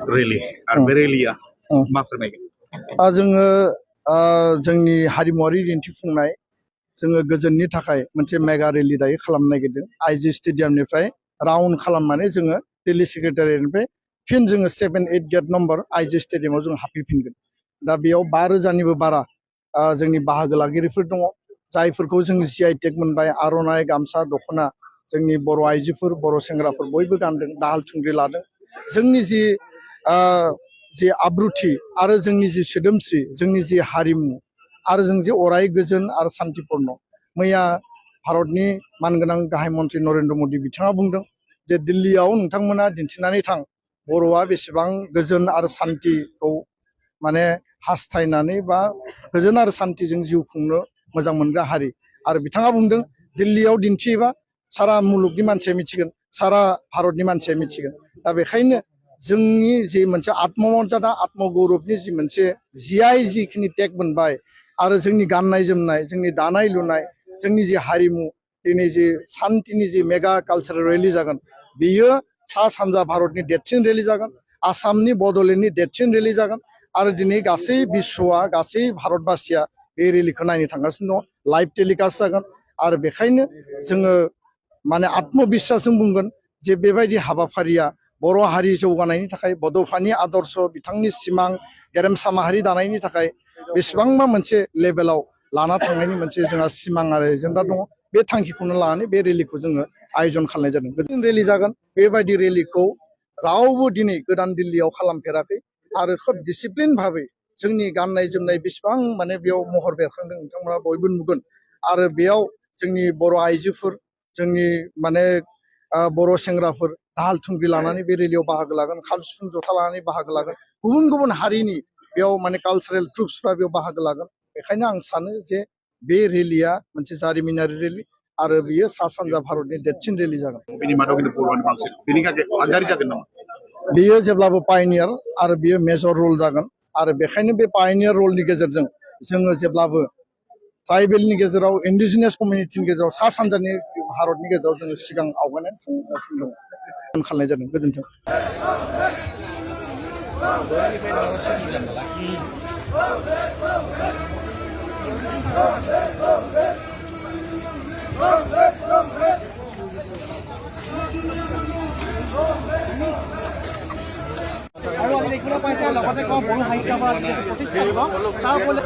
Rally आरो बे रेलिया मा फोरमायगोन? जोङो जोंनि हारिमुवारि दिन्थिफुंनाय जोङो गोजोननि थाखाय मोनसे मेगा रेलि दायो खालामनो नागिरदों। आइजि स्टेडियामनिफ्राय राउन्ड खालामनानै जोङो दिल्ली सेक्रेटारियेटनिफ्राय फिन जोङो 7-8 गेट नम्बर आइजि स्टेडियामाव जों हाबफैफिनगोन। दा बेयाव 5,000निबो बारा जोंनि बाहागो लागिरिफोर दङ, जायफोरखौ जों GI टेग मोनबाय। आर'नाइ, गामसा, दख'ना जोंनि बर' आइजोफोर, बर' सेंग्राफोर बयबो गानदों, दाहाल थुंग्रि लादों। जोंनि जि आब्रुथि आरो जोंनि जि सोदोमस्रि, जोंनि जि हारिमु आरो जों जे अराय गोजोन आरो सान्तिपूर्ण। मैया भारतनि मानगोनां गाहाय मन्त्रि नरेन्द्र मदि बिथाङा बुंदों जे दिल्लीयाव नोंथांमोना दिन्थिनानै थां बर'आ बेसेबां गोजोन आरो सान्तिखौ माने हास्थायनानै बा गोजोन आरो सान्तिजों जिउ खुंनो मोजां मोनग्रा हारि। आरो बिथाङा बुंदों दिल्लीयाव दिन्थियोबा सारा मुलुगनि मानसिया मिथिगोन, सारा भारतनि मानसिया मिथिगोन। दा बेखायनो जोंनि जि मोनसे आत्ममर्यादा, आत्मगौरबनि जि मोनसे GI जिखिनि टेग मोनबाय आरो जोंनि गाननाय जोमनाय, जोंनि दानाय लुनाय, जोंनि जि हारिमु, दिनै जि सान्तिनि जि मेगा कालचारेल रेलि जागोन, बियो सा सानजा भारतनि देरसिन रेलि जागोन, आसामनि बड'लेण्डनि देरसिन रेलि जागोन। आरो दिनै गासै बिश्वआ, गासै भारतबासिया बे रेलिखौ नायनो थांगासिनो दङ। लाइभ टेलिकास्ट जागोन। आरो बेखायनो जोङो माने आत्मबिश्वासजों बुंगोन जे बेबायदि हाबाफारिया बर' हारि जौगानायनि थाखाय, बड'फानि आदर्श, बिथांनि सिमां, गेरेमसा माहारि दानायनि थाखाय बेसेबांबा मोनसे लेभेलाव लाना थांनायनि मोनसे जोंहा सिमां आरो एजेन्डा दङ। बे थांखिखौनो लानानै बे रेलिखौ जोङो आयोजन खालामनाय जादों। गोजोन रेलि जागोन। बेबायदि रेलिखौ रावबो दिनै गोदान दिल्लीयाव खालामफेराखै। आरो खोब डिसिप्लिन भाबै जोंनि गाननाय जोमनाय बेसेबां माने बेयाव महर बेरखांदों नोंथांमोना बयबो नुगोन। आरो बेयाव जोंनि बर' आइजोफोर, जोंनि माने बर' सेंग्राफोर दाहाल थुंग्रि लानानै बे रेलियाव बाहागो लागोन, खाम सिफुं जथा लानानै बाहागो लागोन। गुबुन गुबुन हारिनि बेयाव माने कालचारेल ट्रुप्सफ्रा बेयाव बाहागो लागोन। बेखायनो आं सानो जे बे रेलिया मोनसे जारिमिनारि रेलि आरो बियो सा सानजा भारतनि देरसिन रेलि जागोन। बेनि मादाव खिन्थु बर'आनो बांसिन, बेनि थाखाय आगारि जागोन नामा? बियो जेब्लाबो पायनियार आरो बियो मेजर रल जागोन। आरो बेखायनो बे पायनियार रलनि गेजेरजों जोङो जेब्लाबो ट्राइबेलनि गेजेराव, इन्डिजिनियास कमिउनिटिनि गेजेराव, सा सानजानि भारतनि गेजेराव जोङो सिगां आवगायनानै थांगासिनो दं खालामनाय जादों। गोजोन्थों। আৰু আপুনি দেখিবলৈ পাইছে লগতে কওঁ বড়ো সাহিত্য সভা প্ৰতিষ্ঠা দিব তাৰ ফলত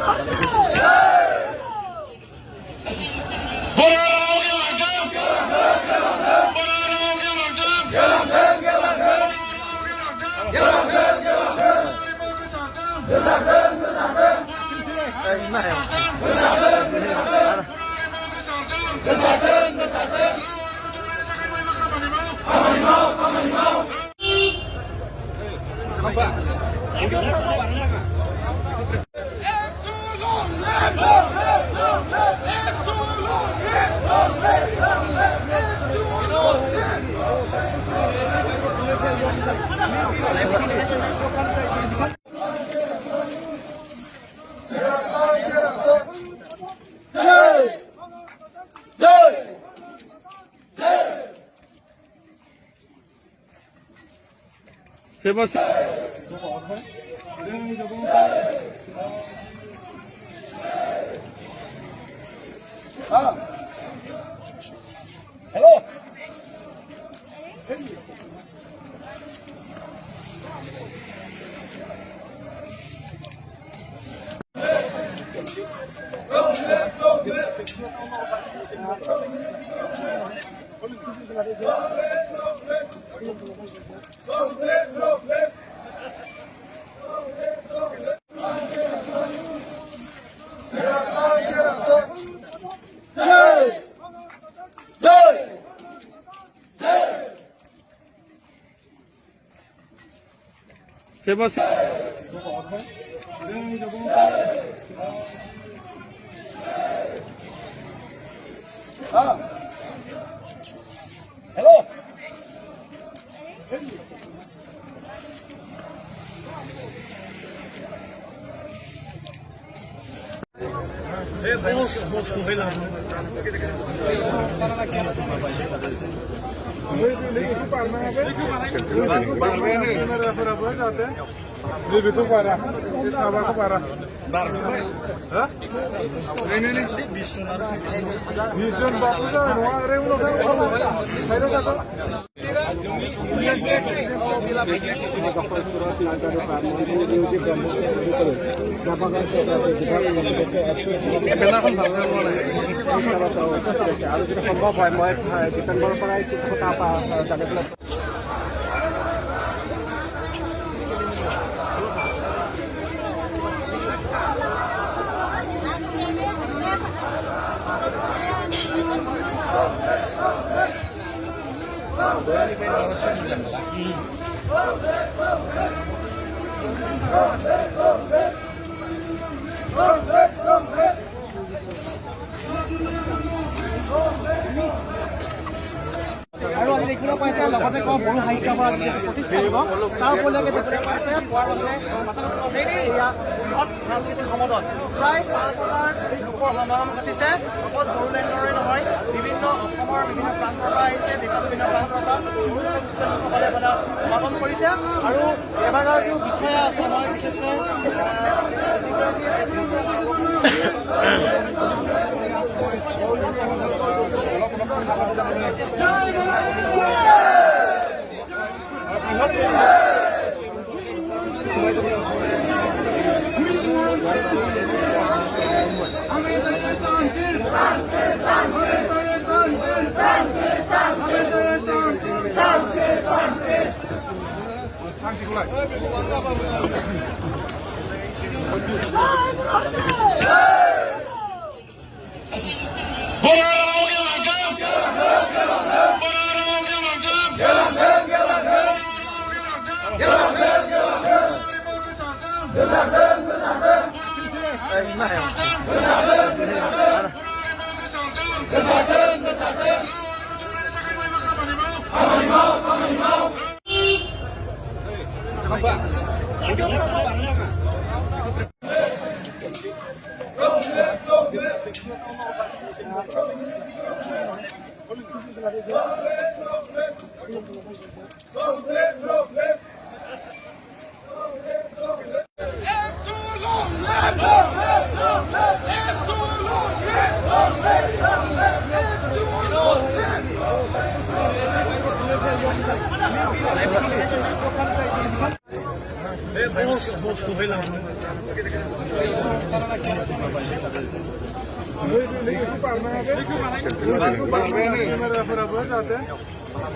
Begitu parah, sabar parah. Vision bagus kan, wah remu kan, saya kata. Benar kan kalau tahu harus kita সম্ভব হয় মই ডিসেম্বৰৰ পৰা এইটো কথা জানিব আৰু আজি দেখিবলৈ পাইছে লগতে কওঁ বড়ো সাহিত্য সভা প্ৰতিষ্ঠা দিব তাৰ উপলক্ষে দেখিবলৈ পাইছে পোৱাৰ বাবে এয়া বৃহৎ সাংস্কৃতিক সমদল প্ৰায় 5,000 লোকৰ সমাগম ঘটিছে অকল বড়োলেণ্ডৰে নহয় বিভিন্ন অসমৰ বিভিন্ন প্ৰান্তৰ পৰা আহিছে বিভিন্ন প্ৰান্তৰ পৰা লোকসকলে সমাগম কৰিছে আৰু এবাৰগৰাকীও বিষয়া আছে মই বিশেষকৈ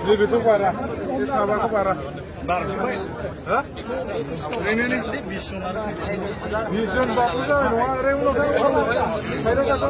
Begitu parah, sabar parah. Vision bagus kan, wah remu kan, saya kata.